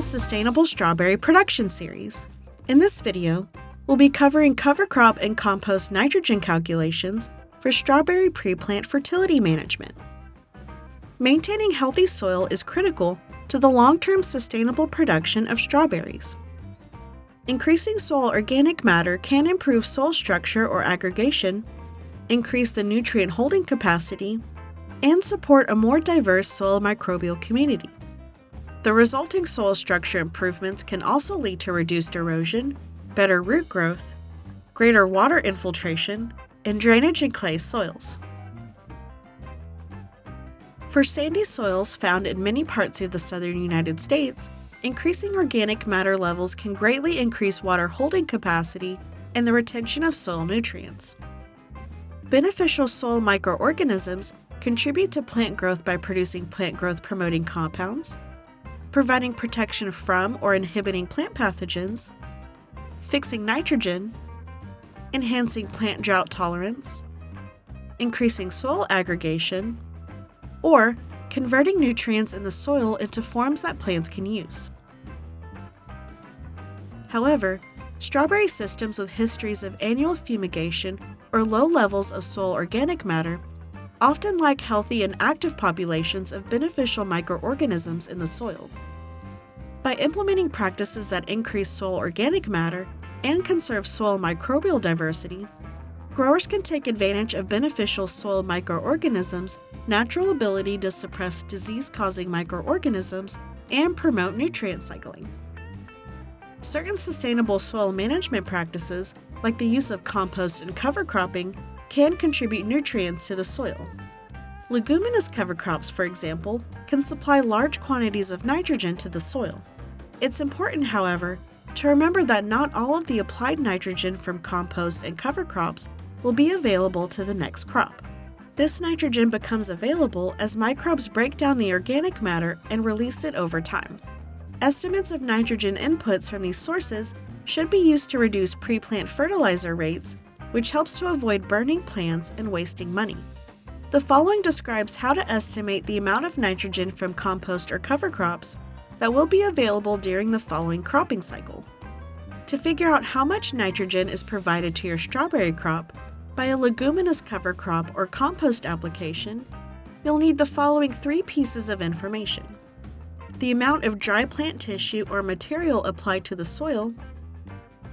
the Sustainable Strawberry Production Series. In this video, we'll be covering cover crop and compost nitrogen calculations for strawberry pre-plant fertility management. Maintaining healthy soil is critical to the long-term sustainable production of strawberries. Increasing soil organic matter can improve soil structure or aggregation, increase the nutrient holding capacity, and support a more diverse soil microbial community. The resulting soil structure improvements can also lead to reduced erosion, better root growth, greater water infiltration, and drainage in clay soils. For sandy soils found in many parts of the southern United States, increasing organic matter levels can greatly increase water holding capacity and the retention of soil nutrients. Beneficial soil microorganisms contribute to plant growth by producing plant growth promoting compounds, providing protection from or inhibiting plant pathogens, fixing nitrogen, enhancing plant drought tolerance, increasing soil aggregation, or converting nutrients in the soil into forms that plants can use. However, strawberry systems with histories of annual fumigation or low levels of soil organic matter often lack healthy and active populations of beneficial microorganisms in the soil. By implementing practices that increase soil organic matter and conserve soil microbial diversity, growers can take advantage of beneficial soil microorganisms' natural ability to suppress disease-causing microorganisms and promote nutrient cycling. Certain sustainable soil management practices, like the use of compost and cover cropping, can contribute nutrients to the soil. Leguminous cover crops, for example, can supply large quantities of nitrogen to the soil. It's important, however, to remember that not all of the applied nitrogen from compost and cover crops will be available to the next crop. This nitrogen becomes available as microbes break down the organic matter and release it over time. Estimates of nitrogen inputs from these sources should be used to reduce pre-plant fertilizer rates, which helps to avoid burning plants and wasting money. The following describes how to estimate the amount of nitrogen from compost or cover crops that will be available during the following cropping cycle. To figure out how much nitrogen is provided to your strawberry crop by a leguminous cover crop or compost application, you'll need the following three pieces of information: the amount of dry plant tissue or material applied to the soil,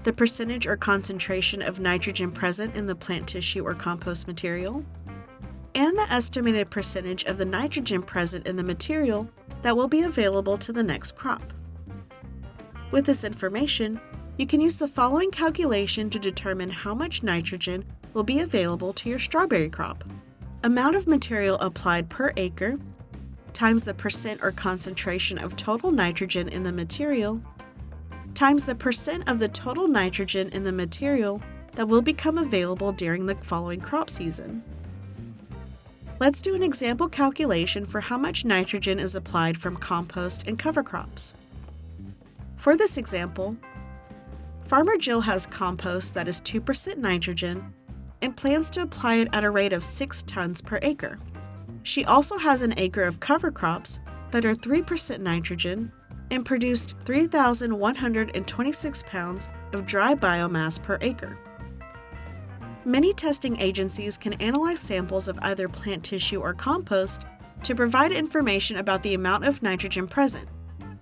the percentage or concentration of nitrogen present in the plant tissue or compost material, and the estimated percentage of the nitrogen present in the material that will be available to the next crop. With this information, you can use the following calculation to determine how much nitrogen will be available to your strawberry crop. Amount of material applied per acre times the percent or concentration of total nitrogen in the material times the percent of the total nitrogen in the material that will become available during the following crop season. Let's do an example calculation for how much nitrogen is applied from compost and cover crops. For this example, Farmer Jill has compost that is 2% nitrogen and plans to apply it at a rate of 6 tons per acre. She also has an acre of cover crops that are 3% nitrogen and produced 3,126 pounds of dry biomass per acre. Many testing agencies can analyze samples of either plant tissue or compost to provide information about the amount of nitrogen present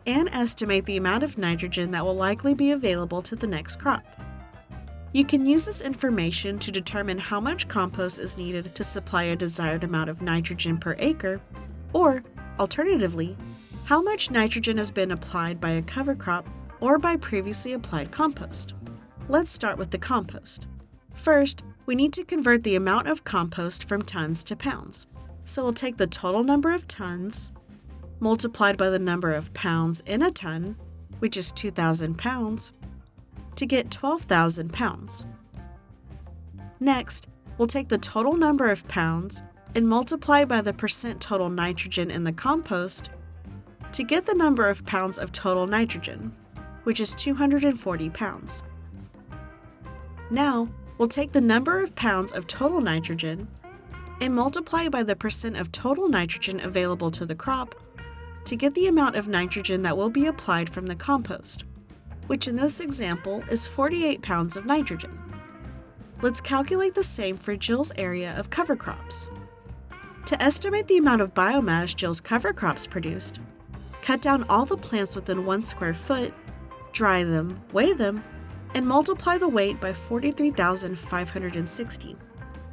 and estimate the amount of nitrogen that will likely be available to the next crop. You can use this information to determine how much compost is needed to supply a desired amount of nitrogen per acre, or, alternatively, how much nitrogen has been applied by a cover crop or by previously applied compost. Let's start with the compost. First, we need to convert the amount of compost from tons to pounds. So we'll take the total number of tons multiplied by the number of pounds in a ton, which is 2,000 pounds, to get 12,000 pounds. Next, we'll take the total number of pounds and multiply by the percent total nitrogen in the compost to get the number of pounds of total nitrogen, which is 240 pounds. Now, we'll take the number of pounds of total nitrogen and multiply by the percent of total nitrogen available to the crop to get the amount of nitrogen that will be applied from the compost, which in this example is 48 pounds of nitrogen. Let's calculate the same for Jill's area of cover crops. To estimate the amount of biomass Jill's cover crops produced, cut down all the plants within 1 square foot, dry them, weigh them, and multiply the weight by 43,560,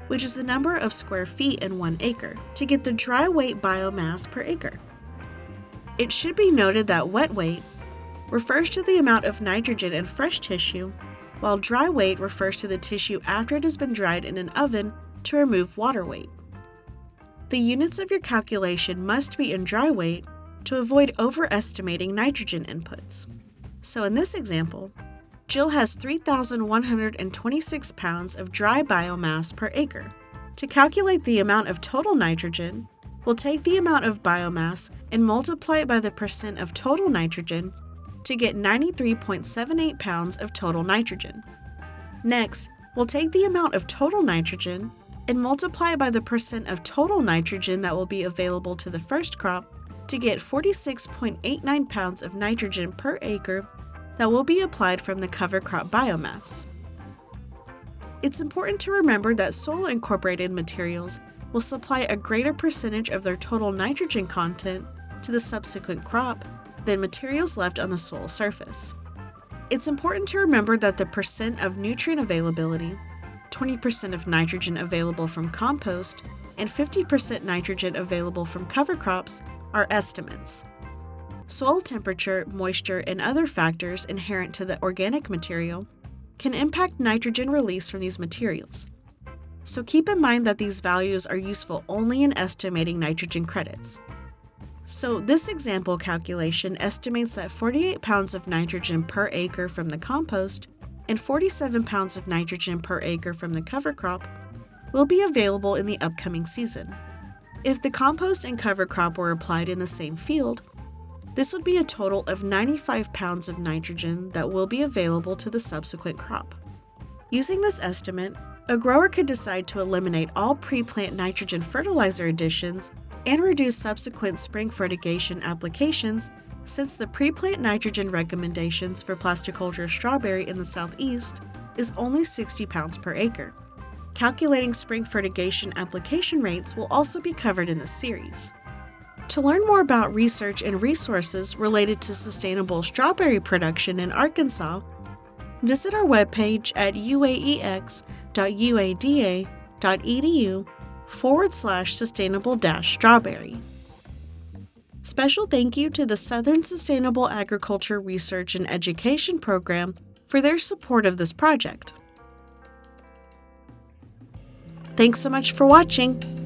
which is the number of square feet in 1 acre, to get the dry weight biomass per acre. It should be noted that wet weight refers to the amount of nitrogen in fresh tissue, while dry weight refers to the tissue after it has been dried in an oven to remove water weight. The units of your calculation must be in dry weight to avoid overestimating nitrogen inputs. So in this example, Jill has 3,126 pounds of dry biomass per acre. To calculate the amount of total nitrogen, we'll take the amount of biomass and multiply it by the percent of total nitrogen to get 93.78 pounds of total nitrogen. Next, we'll take the amount of total nitrogen and multiply it by the percent of total nitrogen that will be available to the first crop to get 46.89 pounds of nitrogen per acre that will be applied from the cover crop biomass. It's important to remember that soil-incorporated materials will supply a greater percentage of their total nitrogen content to the subsequent crop than materials left on the soil surface. It's important to remember that the percent of nutrient availability, 20% of nitrogen available from compost, and 50% nitrogen available from cover crops are estimates. Soil temperature, moisture, and other factors inherent to the organic material can impact nitrogen release from these materials. So keep in mind that these values are useful only in estimating nitrogen credits. So this example calculation estimates that 48 pounds of nitrogen per acre from the compost and 47 pounds of nitrogen per acre from the cover crop will be available in the upcoming season. If the compost and cover crop were applied in the same field, this would be a total of 95 pounds of nitrogen that will be available to the subsequent crop. Using this estimate, a grower could decide to eliminate all pre-plant nitrogen fertilizer additions and reduce subsequent spring fertigation applications, since the pre-plant nitrogen recommendations for plasticulture strawberry in the southeast is only 60 pounds per acre. Calculating spring fertigation application rates will also be covered in this series. To learn more about research and resources related to sustainable strawberry production in Arkansas, visit our webpage at uaex.uada.edu/sustainable-strawberry. Special thank you to the Southern Sustainable Agriculture Research and Education Program for their support of this project. Thanks so much for watching.